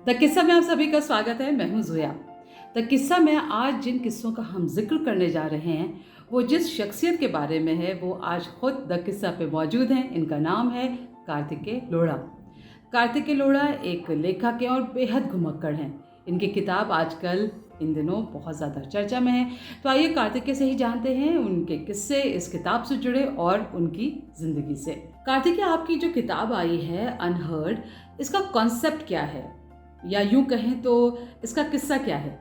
The किस्सा में आप सभी का स्वागत है। मैं हूं जोया। द किस्सा में आज जिन किस्सों का हम जिक्र करने जा रहे हैं वो जिस शख्सियत के बारे में है वो आज खुद द किस्सा पे मौजूद हैं। इनका नाम है कार्तिकेय लोढ़ा। कार्तिकेय लोढ़ा एक लेखक हैं और बेहद घुमक्कड़ हैं। इनकी किताब आजकल इन दिनों बहुत ज़्यादा चर्चा में है। तो आइए कार्तिकेय से ही जानते हैं उनके किस्से इस किताब से जुड़े और उनकी ज़िंदगी से। कार्तिकेय, आपकी जो किताब आई है अनहर्ड, इसका कॉन्सेप्ट क्या है, या यूं कहें तो इसका किस्सा क्या है?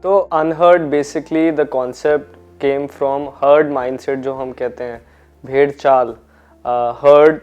तो unheard basically the concept came from heard mindset, जो हम कहते हैं भेड़ चाल, हर्ड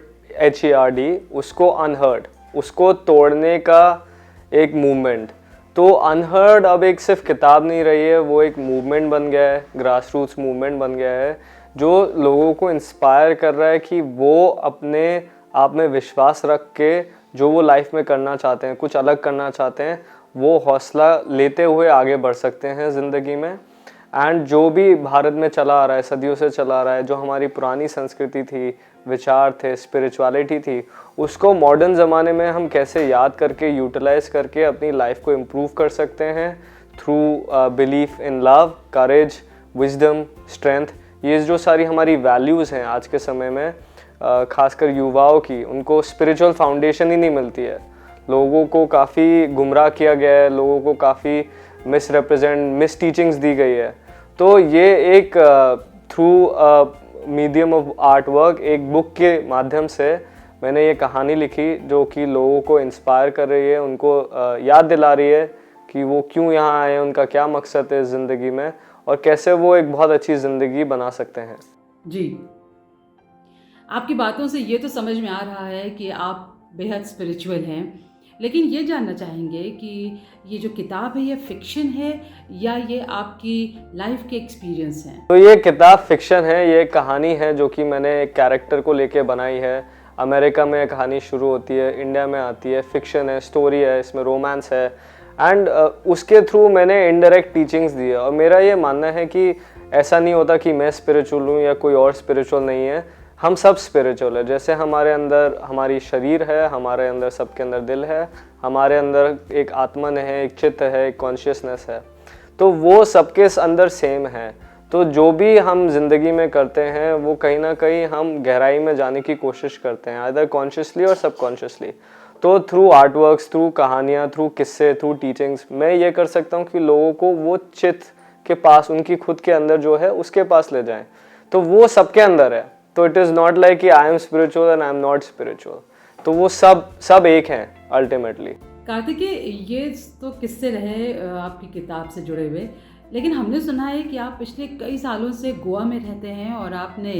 HERD, उसको अनहर्ड, उसको तोड़ने का एक मूवमेंट। तो अनहर्ड अब एक सिर्फ किताब नहीं रही है, वो एक मूवमेंट बन गया है, ग्रास रूट्स मूवमेंट बन गया है, जो लोगों को इंस्पायर कर रहा है कि वो अपने आप में विश्वास रख के जो वो लाइफ में करना चाहते हैं, कुछ अलग करना चाहते हैं, वो हौसला लेते हुए आगे बढ़ सकते हैं ज़िंदगी में। एंड जो भी भारत में चला आ रहा है, सदियों से चला आ रहा है, जो हमारी पुरानी संस्कृति थी, विचार थे, स्पिरिचुअलिटी थी, उसको मॉडर्न ज़माने में हम कैसे याद करके यूटिलाइज करके अपनी लाइफ को इम्प्रूव कर सकते हैं through belief in love, courage, wisdom, strength. ये जो सारी हमारी वैल्यूज़ हैं आज के समय में, खासकर युवाओं की, उनको स्पिरिचुअल फाउंडेशन ही नहीं मिलती है। लोगों को काफ़ी गुमराह किया गया है, लोगों को काफ़ी मिस टीचिंग्स दी गई है। तो ये एक through medium of art work, एक बुक के माध्यम से मैंने ये कहानी लिखी जो कि लोगों को इंस्पायर कर रही है, उनको याद दिला रही है कि वो क्यों यहाँ आए, उनका क्या मकसद है ज़िंदगी में और कैसे वो एक बहुत अच्छी ज़िंदगी बना सकते हैं। जी, आपकी बातों से ये तो समझ में आ रहा है कि आप बेहद स्पिरिचुअल हैं, लेकिन ये जानना चाहेंगे कि ये जो किताब है ये फिक्शन है या ये आपकी लाइफ के एक्सपीरियंस हैं? तो ये किताब फिक्शन है, ये कहानी है जो कि मैंने एक कैरेक्टर को लेके बनाई है। अमेरिका में कहानी शुरू होती है, इंडिया में आती है, फिक्शन है, स्टोरी है, इसमें रोमांस है एंड उसके थ्रू मैंने इनडायरेक्ट टीचिंग्स दी है। और मेरा ये मानना है कि ऐसा नहीं होता कि मैं स्पिरिचुअल हूँ या कोई और स्पिरिचुअल नहीं है, हम सब स्पिरिचुअल है। जैसे हमारे अंदर हमारी शरीर है, हमारे अंदर सबके अंदर दिल है, हमारे अंदर एक आत्मन है, एक चित्त है, एक कॉन्शियसनेस है, तो वो सबके अंदर सेम है। तो जो भी हम जिंदगी में करते हैं वो कहीं ना कहीं हम गहराई में जाने की कोशिश करते हैं, आइदर कॉन्शियसली और सबकॉन्शियसली। तो थ्रू आर्ट वर्क्स, थ्रू कहानियाँ, थ्रू किस्से, थ्रू टीचिंग्स मैं ये कर सकता हूँ कि लोगों को वो चित्त के पास, उनकी खुद के अंदर जो है उसके पास ले जाएं। तो वो सबके अंदर है। तो इट इज़ नॉट लाइक कि I am spiritual and I am not spiritual. तो वो सब एक हैं अल्टीमेटली। कार्तिकेय, ये तो किस्से रहे आपकी किताब से जुड़े हुए, लेकिन हमने सुना है कि आप पिछले कई सालों से गोवा में रहते हैं और आपने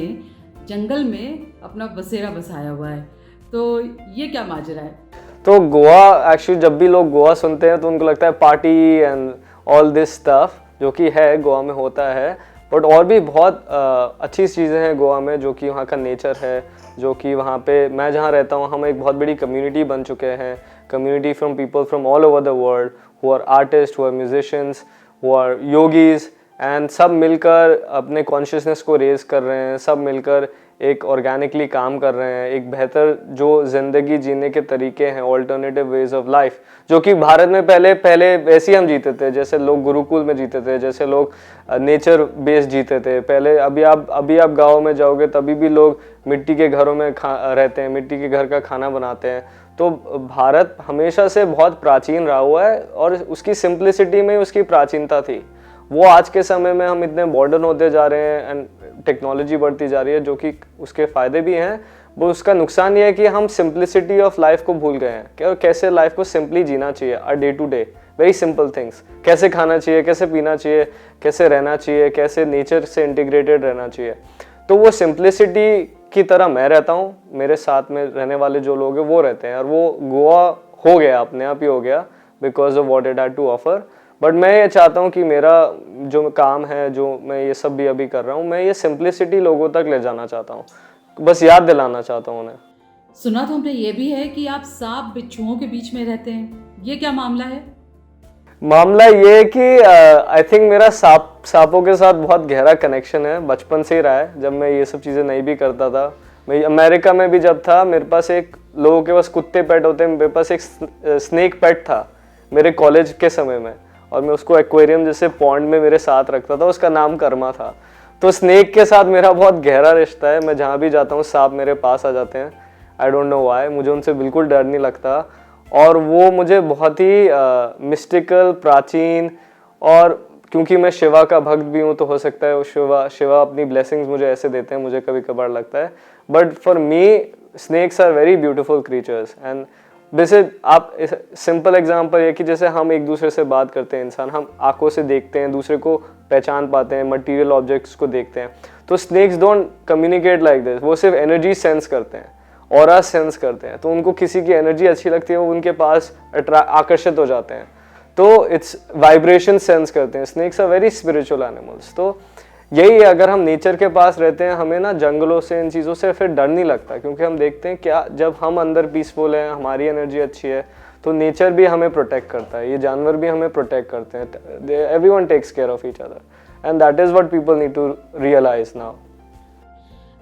जंगल में अपना बसेरा बसाया हुआ है। तो ये क्या माजरा है? तो गोवा, एक्चुअली जब भी लोग गोवा सुनते हैं तो उनको लगता है party and all this stuff, जो कि है, गोवा में होता है, बट और भी बहुत अच्छी चीज़ें हैं गोवा में, जो कि वहाँ का नेचर है, जो कि वहाँ पे मैं जहाँ रहता हूँ हम एक बहुत बड़ी कम्युनिटी बन चुके हैं। Community from people from all over the world, who are artist, who are musicians, who are yogis, and सब मिलकर अपने कॉन्शियसनेस को रेज कर रहे हैं, सब मिलकर एक ऑर्गेनिकली काम कर रहे हैं, एक बेहतर जो ज़िंदगी जीने के तरीके हैं, ऑल्टरनेटिव वेज ऑफ लाइफ, जो कि भारत में पहले वैसे ही हम जीते थे, जैसे लोग गुरुकुल में जीते थे, जैसे लोग नेचर बेस्ड जीते थे पहले। अभी आप गाँव में जाओगे तभी भी लोग मिट्टी के घरों में रहते हैं, मिट्टी के घर का खाना बनाते हैं। तो भारत हमेशा से बहुत प्राचीन रहा हुआ है और उसकी सिंप्लिसिटी में उसकी प्राचीनता थी। वो आज के समय में हम इतने मॉडर्न होते जा रहे हैं एंड टेक्नोलॉजी बढ़ती जा रही है, जो कि उसके फ़ायदे भी हैं, वो उसका नुकसान ये है कि हम सिंप्लिसिटी ऑफ लाइफ को भूल गए हैं कि कैसे लाइफ को सिंपली जीना चाहिए, a day to day very simple things, कैसे खाना चाहिए, कैसे पीना चाहिए, कैसे रहना चाहिए, कैसे नेचर से इंटीग्रेटेड रहना चाहिए। तो वो सिंप्लिसिटी की तरह मैं रहता हूँ, मेरे साथ में रहने वाले जो लोग हैं वो रहते हैं, और वो गोवा हो गया, अपने आप ही हो गया, because of what it had to offer. But मैं ये चाहता हूँ कि मेरा जो काम है, जो मैं ये सब भी अभी कर रहा हूँ, मैं ये सिंप्लिसिटी लोगों तक ले जाना चाहता हूँ, बस याद दिलाना चाहता हूँ उन्हें। सुना तो हमने ये भी है कि आप सांप बिच्छुओं के बीच में रहते हैं, ये क्या मामला है? मामला ये है कि आई थिंक मेरा सांपों के साथ बहुत गहरा कनेक्शन है, बचपन से ही रहा है। जब मैं ये सब चीज़ें नहीं भी करता था, मैं अमेरिका में भी जब था, मेरे पास एक लोगों के पास कुत्ते पेट होते हैं, मेरे पास एक स्नेक पेट था मेरे कॉलेज के समय में, और मैं उसको एक्वेरियम जैसे पॉन्ड में मेरे साथ रखता था, उसका नाम कर्मा था। तो स्नेक के साथ मेरा बहुत गहरा रिश्ता है, मैं जहाँ भी जाता हूँ सांप मेरे पास आ जाते हैं, आई डोंट नो व्हाई, मुझे उनसे बिल्कुल डर नहीं लगता। और वो मुझे बहुत ही मिस्टिकल, प्राचीन, और क्योंकि मैं शिवा का भक्त भी हूँ तो हो सकता है वो शिवा अपनी ब्लेसिंग्स मुझे ऐसे देते हैं, मुझे कभी कभार लगता है। But for me snakes are very beautiful creatures. And जैसे आप सिंपल एग्जांपल है कि जैसे हम एक दूसरे से बात करते हैं, इंसान हम आंखों से देखते हैं, दूसरे को पहचान पाते हैं, मटेरियल ऑब्जेक्ट्स को देखते हैं, तो snakes don't communicate like this, वो सिर्फ एनर्जी सेंस करते हैं, ऑरा सेंस करते हैं। तो उनको किसी की एनर्जी अच्छी लगती है, वो उनके पास आकर्षित हो जाते हैं, तो इट्स वाइब्रेशन सेंस करते हैं। Snakes are very spiritual animals. तो यही है, अगर हम नेचर के पास रहते हैं, हमें ना जंगलों से, इन चीज़ों से फिर डर नहीं लगता, क्योंकि हम देखते हैं क्या, जब हम अंदर पीसफुल हैं, हमारी एनर्जी अच्छी है, तो नेचर भी हमें प्रोटेक्ट करता है, ये जानवर भी हमें प्रोटेक्ट करते हैं। Everyone takes care of each other and that is what people need to realise now.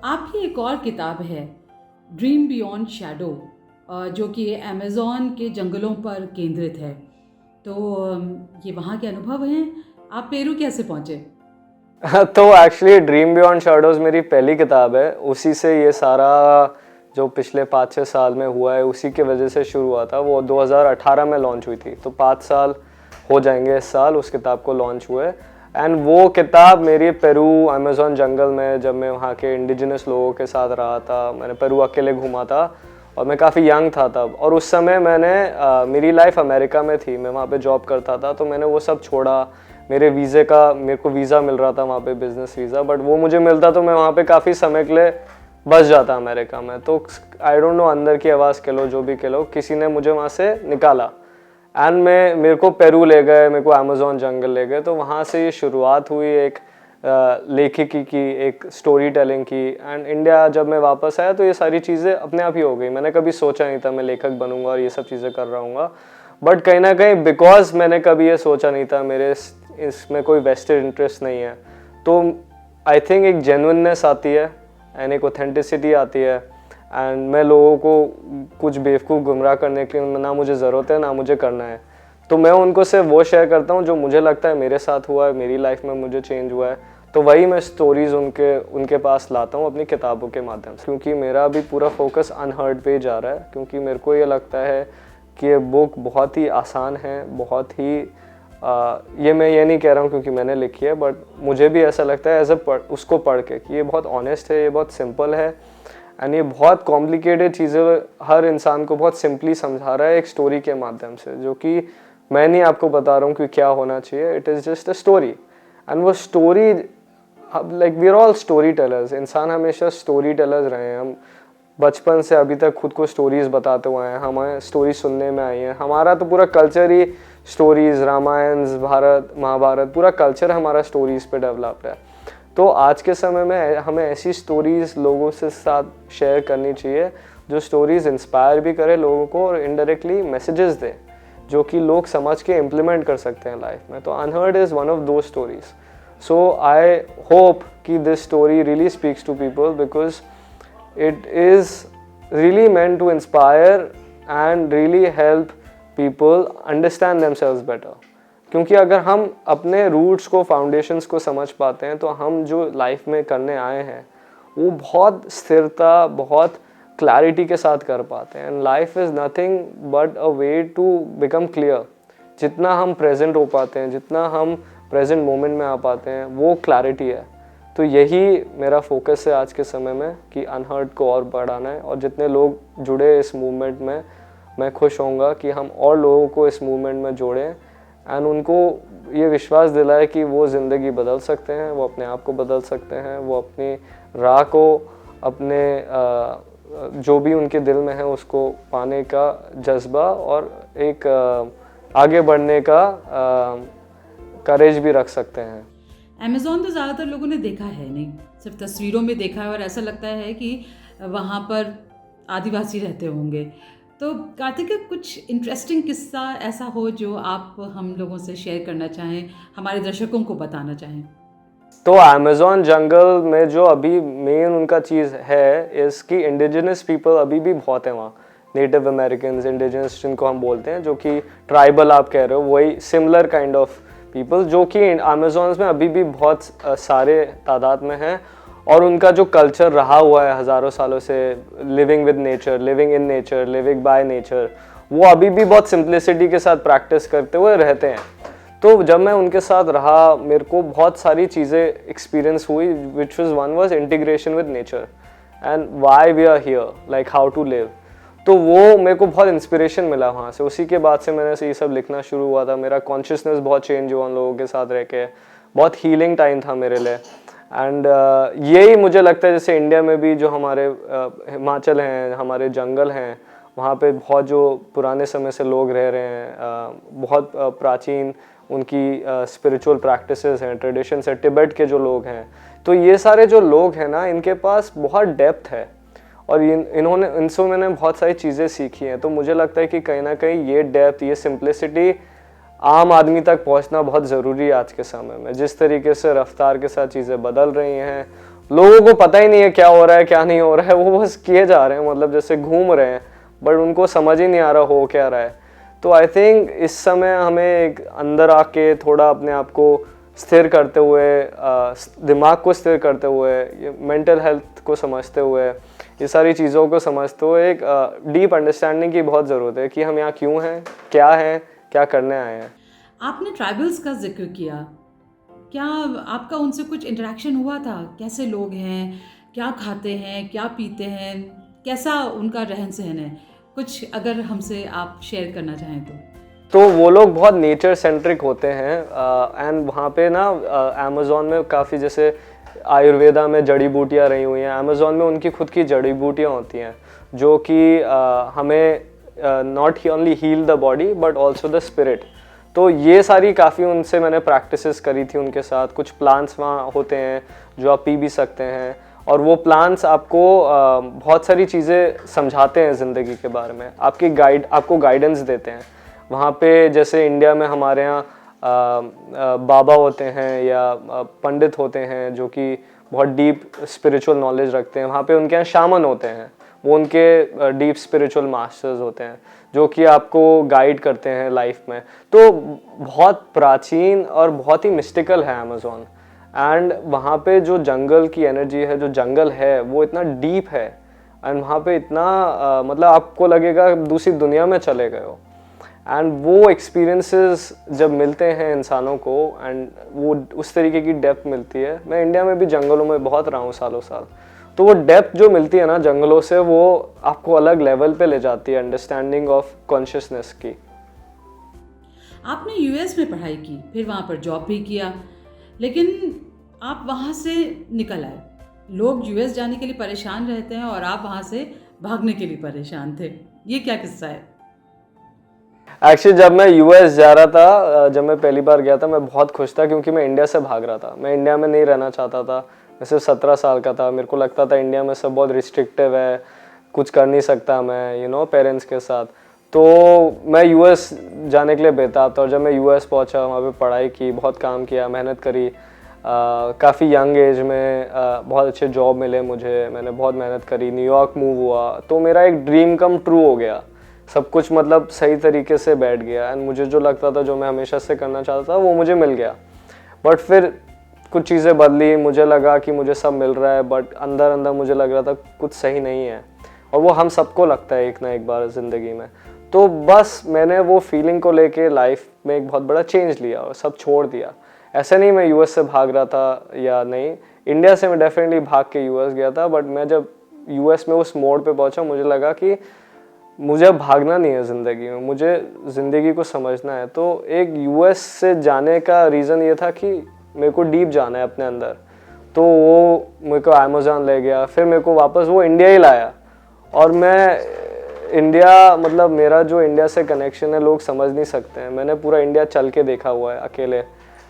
आपकी एक और किताब है ड्रीम बियॉन्ड शैडो, जो कि अमेज़ॉन के जंगलों पर केंद्रित है। तो ये वहाँ के अनुभव हैं, आप पेरू कैसे पहुँचे? तो एक्चुअली ड्रीम बियॉन्ड शैडोज मेरी पहली किताब है, उसी से ये सारा जो पिछले 5-6 साल में हुआ है उसी के वजह से शुरू हुआ था। वो 2018 में लॉन्च हुई थी, तो 5 साल हो जाएंगे इस साल उस किताब को लॉन्च हुए। एंड वो किताब मेरी पेरू अमेज़ॉन जंगल में, जब मैं वहाँ के इंडिजिनस लोगों के साथ रहा था, मैंने पेरू अकेले घूमा था और मैं काफ़ी यंग था तब, और उस समय मैंने मेरी लाइफ अमेरिका में थी, मैं वहाँ पे जॉब करता था, तो मैंने वो सब छोड़ा। मेरे को वीज़ा मिल रहा था वहाँ पे, बिजनेस वीज़ा, बट वो मुझे मिलता तो मैं वहाँ पे काफ़ी समय के लिए बस जाता अमेरिका में। तो आई डोंट नो, अंदर की आवाज़ कह लो, जो भी कह लो, किसी ने मुझे वहाँ से निकाला एंड मेरे को पेरू ले गए, मेरे को अमेज़ॉन जंगल ले गए। तो वहाँ से ये शुरुआत हुई एक लेखिकी की, एक स्टोरी टेलिंग की। एंड इंडिया जब मैं वापस आया तो ये सारी चीज़ें अपने आप ही हो गई। मैंने कभी सोचा नहीं था मैं लेखक बनूंगा और ये सब चीज़ें कर रहा हूँ, बट कहीं ना कहीं बिकॉज मैंने कभी ये सोचा नहीं था, मेरे इसमें कोई वेस्टेड इंटरेस्ट नहीं है, तो आई थिंक एक जेन्युइननेस आती है एंड एक ऑथेंटिसिटी आती है। एंड मैं लोगों को कुछ बेवकूफ़ गुमराह करने के लिए ना मुझे ज़रूरत है ना मुझे करना है, तो मैं उनको सिर्फ वो शेयर करता हूँ जो मुझे लगता है मेरे साथ हुआ है, मेरी लाइफ में मुझे चेंज हुआ है, तो वही मैं स्टोरीज़ उनके पास लाता हूँ अपनी किताबों के माध्यम से। क्योंकि मेरा अभी पूरा फोकस अनहर्ड पे जा रहा है, क्योंकि मेरे को ये लगता है कि ये बुक बहुत ही आसान है, बहुत ही ये मैं ये नहीं कह रहा हूँ क्योंकि मैंने लिखी है, बट मुझे भी ऐसा लगता है उसको पढ़ के कि ये बहुत ऑनेस्ट है, ये बहुत सिंपल है, एंड ये बहुत कॉम्प्लिकेटेड चीज़ें हर इंसान को बहुत सिंपली समझा रहा है एक स्टोरी के माध्यम से, जो कि मैं नहीं आपको बता रहा हूँ कि क्या होना चाहिए, it is just a story. And वो story, like we are all story tellers, इंसान हमेशा स्टोरी टेलर्स रहे हैं। हम बचपन से अभी तक खुद को स्टोरीज़ बताते हुए हैं, हमें स्टोरी सुनने में आई है, हमारा तो पूरा कल्चर ही स्टोरीज़, रामायण, भारत, महाभारत, पूरा कल्चर हमारा स्टोरीज़ पे डेवलप्ड है। तो आज के समय में हमें ऐसी स्टोरीज़ लोगों से साथ शेयर करनी चाहिए जो स्टोरीज़ इंस्पायर भी करे लोगों को और इनडायरेक्टली मैसेजेस दे जो कि लोग समझ के इम्प्लीमेंट कर सकते हैं लाइफ में। तो unheard is one of those stories. So I hope कि this story really speaks to people because it is really meant to inspire and really help people understand themselves better। क्योंकि अगर हम अपने रूट्स को, foundations को समझ पाते हैं तो हम जो लाइफ में करने आए हैं वो बहुत स्थिरता, बहुत क्लैरिटी के साथ कर पाते हैं। And life is nothing but a way to become clear. जितना हम प्रेजेंट हो पाते हैं, जितना हम प्रेजेंट मोमेंट में आ पाते हैं, वो क्लैरिटी है। तो यही मेरा फोकस है आज के समय में कि अनहर्ड को और बढ़ाना है, और जितने लोग जुड़े इस मूवमेंट में, मैं खुश होऊंगा कि हम और लोगों को इस मूवमेंट में जोड़ें एंड उनको ये विश्वास दिलाए कि वो ज़िंदगी बदल सकते हैं, वो अपने आप को बदल सकते हैं, वो अपनी राह को, अपने जो भी उनके दिल में है उसको पाने का जज्बा और एक आगे बढ़ने का करेज भी रख सकते हैं। अमेज़ॉन तो ज़्यादातर लोगों ने देखा है नहीं, सिर्फ तस्वीरों में देखा है और ऐसा लगता है कि वहाँ पर आदिवासी रहते होंगे। तो कार्तिक, कुछ इंटरेस्टिंग किस्सा ऐसा हो जो आप हम लोगों से शेयर करना चाहें, हमारे दर्शकों को बताना चाहें? तो अमेज़ॉन जंगल में जो अभी मेन उनका चीज़ है इसकी इंडिजिनस पीपल अभी भी बहुत है वहाँ। नेटिव अमेरिकन, इंडिजिनस जिनको हम बोलते हैं, जो कि ट्राइबल आप कह रहे हो, वही सिमिलर काइंड ऑफ पीपल जो कि अमेज़ॉन्स में अभी भी बहुत सारे तादाद में हैं। और उनका जो कल्चर रहा हुआ है हज़ारों सालों से, living with nature, living in nature, living by nature, वो अभी भी बहुत सिंप्लिसिटी के साथ प्रैक्टिस करते हुए रहते हैं। तो जब मैं उनके साथ रहा, मेरे को बहुत सारी चीज़ें एक्सपीरियंस हुई, which one was integration with nature and why we are here, like how to live. तो वो मेरे को बहुत इंस्पिरेशन मिला वहाँ से। उसी के बाद से मैंने ये सब लिखना शुरू हुआ था। मेरा कॉन्शियसनेस बहुत चेंज हुआ उन लोगों के साथ रह के, बहुत हीलिंग टाइम था मेरे लिए। एंड यही मुझे लगता है, जैसे इंडिया में भी जो हमारे हिमाचल हैं, हमारे जंगल हैं, वहाँ पे बहुत जो पुराने समय से लोग रह रहे हैं, बहुत प्राचीन उनकी स्पिरिचुअल प्रैक्टिसेस हैं, ट्रेडिशंस है, तिब्बत के जो लोग हैं, तो ये सारे जो लोग हैं ना, इनके पास बहुत डेप्थ है और इनसे मैंने बहुत सारी चीज़ें सीखी हैं। तो मुझे लगता है कि कहीं ना कहीं ये डेप्थ, ये सिंप्लिसिटी आम आदमी तक पहुंचना बहुत ज़रूरी है आज के समय में। जिस तरीके से रफ्तार के साथ चीज़ें बदल रही हैं, लोगों को पता ही नहीं है क्या हो रहा है क्या नहीं हो रहा है, वो बस किए जा रहे हैं, मतलब जैसे घूम रहे हैं, बट उनको समझ ही नहीं आ रहा हो क्या रहा है। तो आई थिंक इस समय हमें एक अंदर आके थोड़ा अपने आप को स्थिर करते हुए, दिमाग को स्थिर करते हुए, मेंटल हेल्थ को समझते हुए, ये सारी चीज़ों को समझते हुए एक डीप अंडरस्टैंडिंग की बहुत ज़रूरत है कि हम यहाँ क्यों हैं, क्या करने आए हैं। आपने ट्राइबल्स का जिक्र किया, क्या आपका उनसे कुछ इंटरेक्शन हुआ था? कैसे लोग हैं, क्या खाते हैं, क्या पीते हैं, कैसा उनका रहन सहन है? कुछ अगर हमसे आप शेयर करना चाहें तो। वो लोग बहुत नेचर सेंट्रिक होते हैं एंड वहाँ पे ना अमेज़ॉन में काफ़ी, जैसे आयुर्वेदा में जड़ी बूटियाँ रही हुई हैं, अमेज़ॉन में उनकी खुद की जड़ी बूटियाँ होती हैं जो कि हमें not only heal the body but also the spirit. तो ये सारी काफ़ी उनसे मैंने प्रैक्टिसेस करी थी उनके साथ। कुछ प्लांट्स वहाँ होते हैं जो आप पी भी सकते हैं, और वो प्लांट्स आपको बहुत सारी चीज़ें समझाते हैं ज़िंदगी के बारे में, आपको गाइडेंस देते हैं। वहाँ पे जैसे इंडिया में हमारे यहाँ बाबा होते हैं या पंडित होते हैं जो कि बहुत डीप स्पिरिचुअल नॉलेज रखते हैं, वहाँ पे उनके यहाँ शामन होते हैं, वो उनके डीप स्पिरिचुअल मास्टर्स होते हैं जो कि आपको गाइड करते हैं लाइफ में। तो बहुत प्राचीन और बहुत ही मिस्टिकल है अमेज़ॉन। एंड वहाँ पे जो जंगल की एनर्जी है, जो जंगल है वो इतना डीप है, एंड वहाँ पे इतना मतलब आपको लगेगा दूसरी दुनिया में चले गए हो। एंड वो एक्सपीरियंसेस जब मिलते हैं इंसानों को, एंड वो उस तरीके की डेप्थ मिलती है। मैं इंडिया में भी जंगलों में बहुत रहा हूँ सालों साल, तो वो डेप्थ जो मिलती है ना जंगलों से, वो आपको अलग लेवल पे ले जाती है अंडरस्टैंडिंग ऑफ कॉन्शियसनेस की। आपने यूएस में पढ़ाई की, फिर वहाँ पर जॉब भी किया, लेकिन आप वहाँ से निकल आए। लोग यूएस जाने के लिए परेशान रहते हैं और आप वहाँ से भागने के लिए परेशान थे, ये क्या किस्सा है? एक्चुअली जब मैं यूएस जा रहा था, जब मैं पहली बार गया था, मैं बहुत खुश था क्योंकि मैं इंडिया से भाग रहा था। मैं इंडिया में नहीं रहना चाहता था। मैं सिर्फ 17 साल का था। मेरे को लगता था इंडिया में सब बहुत रिस्ट्रिक्टिव है, कुछ कर नहीं सकता मैं पेरेंट्स के साथ। तो मैं यूएस जाने के लिए बेताब था। और जब मैं यूएस पहुंचा, वहाँ पे पढ़ाई की, बहुत काम किया, मेहनत करी, काफ़ी यंग एज में बहुत अच्छे जॉब मिले मुझे, मैंने बहुत मेहनत करी, न्यूयॉर्क मूव हुआ, तो मेरा एक ड्रीम कम ट्रू हो गया। सब कुछ मतलब सही तरीके से बैठ गया, एंड मुझे जो लगता था, जो मैं हमेशा से करना चाहता था, वो मुझे मिल गया। बट फिर कुछ चीज़ें बदली, मुझे लगा कि मुझे सब मिल रहा है, बट अंदर अंदर मुझे लग रहा था कुछ सही नहीं है, और वो हम सबको लगता है एक ना एक बार ज़िंदगी में। तो बस मैंने वो फीलिंग को लेके लाइफ में एक बहुत बड़ा चेंज लिया और सब छोड़ दिया। ऐसे नहीं मैं यूएस से भाग रहा था या नहीं, इंडिया से मैं डेफिनेटली भाग के यूएस गया था। बट मैं जब यूएस में उस मोड़ पे पहुंचा, मुझे लगा कि मुझे भागना नहीं है ज़िंदगी में, मुझे ज़िंदगी को समझना है। तो एक यूएस से जाने का रीज़न ये था कि मेरे को डीप जाना है अपने अंदर। तो वो मेरे को अमेज़ॉन ले गया, फिर मेरे को वापस वो इंडिया ही लाया। और मैं इंडिया, मतलब मेरा जो इंडिया से कनेक्शन है लोग समझ नहीं सकते हैं। मैंने पूरा इंडिया चल के देखा हुआ है अकेले,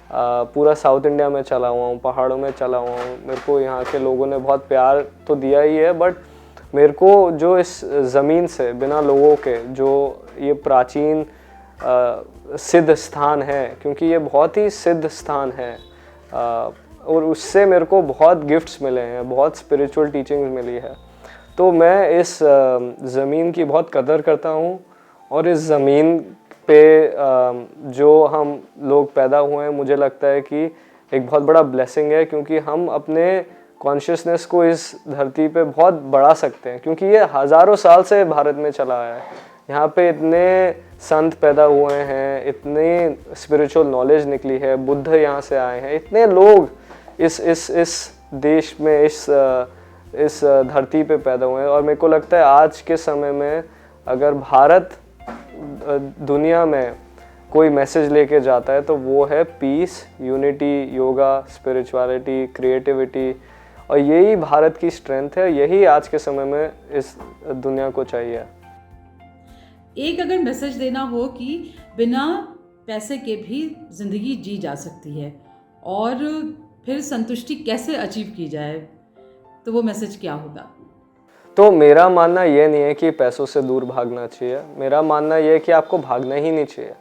पूरा साउथ इंडिया में चला हुआ हूँ, पहाड़ों में चला हुआ हूँ। मेरे को यहाँ के लोगों ने बहुत प्यार तो दिया ही है, बट मेरे को जो इस ज़मीन से बिना लोगों के जो ये प्राचीन सिद्ध स्थान है, क्योंकि ये बहुत ही सिद्ध स्थान है, और उससे मेरे को बहुत गिफ्ट्स मिले हैं, बहुत स्पिरिचुअल टीचिंग्स मिली है। तो मैं इस ज़मीन की बहुत कदर करता हूँ और इस ज़मीन पे जो हम लोग पैदा हुए हैं, मुझे लगता है कि एक बहुत बड़ा ब्लेसिंग है, क्योंकि हम अपने कॉन्शियसनेस को इस धरती पे बहुत बढ़ा सकते हैं, क्योंकि ये हज़ारों साल से भारत में चला है। यहाँ पे इतने संत पैदा हुए हैं, इतनी स्पिरिचुअल नॉलेज निकली है, बुद्ध यहाँ से आए हैं, इतने लोग इस देश में इस धरती पे पैदा हुए हैं। और मेरे को लगता है आज के समय में अगर भारत दुनिया में कोई मैसेज लेके जाता है तो वो है peace, unity, yoga, spirituality, creativity, और यही भारत की स्ट्रेंथ है, यही आज के समय में इस दुनिया को चाहिए। एक अगर मैसेज देना हो कि बिना पैसे के भी ज़िंदगी जी जा सकती है और फिर संतुष्टि कैसे अचीव की जाए, तो वो मैसेज क्या होगा? तो मेरा मानना ये नहीं है कि पैसों से दूर भागना चाहिए, मेरा मानना ये है कि आपको भागना ही नहीं चाहिए।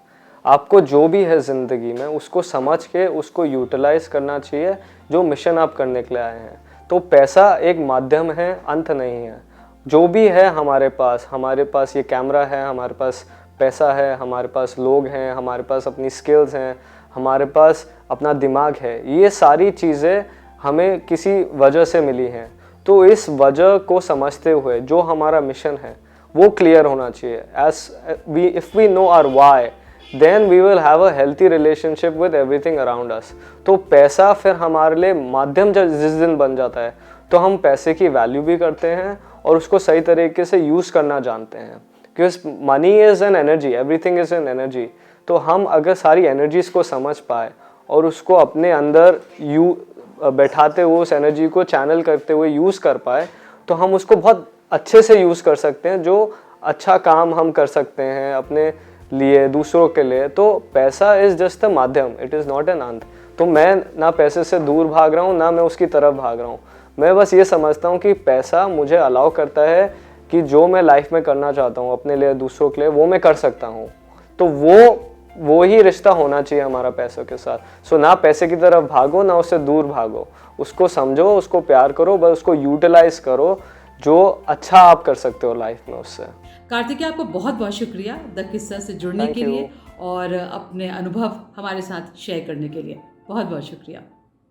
आपको जो भी है ज़िंदगी में उसको समझ के उसको यूटिलाइज़ करना चाहिए, जो मिशन आप करने के लिए आए हैं। तो पैसा एक माध्यम है, अंत नहीं है। जो भी है हमारे पास ये कैमरा है, हमारे पास पैसा है, हमारे पास लोग हैं, हमारे पास अपनी स्किल्स हैं, हमारे पास अपना दिमाग है, ये सारी चीज़ें हमें किसी वजह से मिली हैं। तो इस वजह को समझते हुए जो हमारा मिशन है वो क्लियर होना चाहिए। If we know our why, then we will have a healthy relationship with everything around us. तो पैसा फिर हमारे लिए माध्यम जिस दिन बन जाता है तो हम पैसे की वैल्यू भी करते हैं और उसको सही तरीके से यूज़ करना जानते हैं, क्योंकि money is an energy, everything is an energy. तो हम अगर सारी एनर्जीज़ को समझ पाए और उसको अपने अंदर बैठाते हुए उस एनर्जी को चैनल करते हुए यूज़ कर पाए, तो हम उसको बहुत अच्छे से यूज़ कर सकते हैं, जो अच्छा काम हम कर सकते हैं अपने लिए, दूसरों के लिए। तो पैसा इज़ जस्ट अ माध्यम, इट इज़ नॉट एन अंत। तो मैं ना पैसे से दूर भाग रहा हूँ, ना मैं उसकी तरफ भाग रहा हूँ। मैं बस ये समझता हूँ कि पैसा मुझे अलाउ करता है कि जो मैं लाइफ में करना चाहता हूँ अपने लिए, दूसरों के लिए, वो मैं कर सकता हूँ। तो वो ही रिश्ता होना चाहिए हमारा पैसों के साथ। सो ना पैसे की तरफ भागो, ना उससे दूर भागो, उसको समझो, उसको प्यार करो, बस उसको यूटिलाइज करो, जो अच्छा आप कर सकते हो लाइफ में उससे। कार्तिकेय, आपको बहुत बहुत शुक्रिया द किस्सा से जुड़ने के लिए और अपने अनुभव हमारे साथ शेयर करने के लिए। बहुत बहुत शुक्रिया।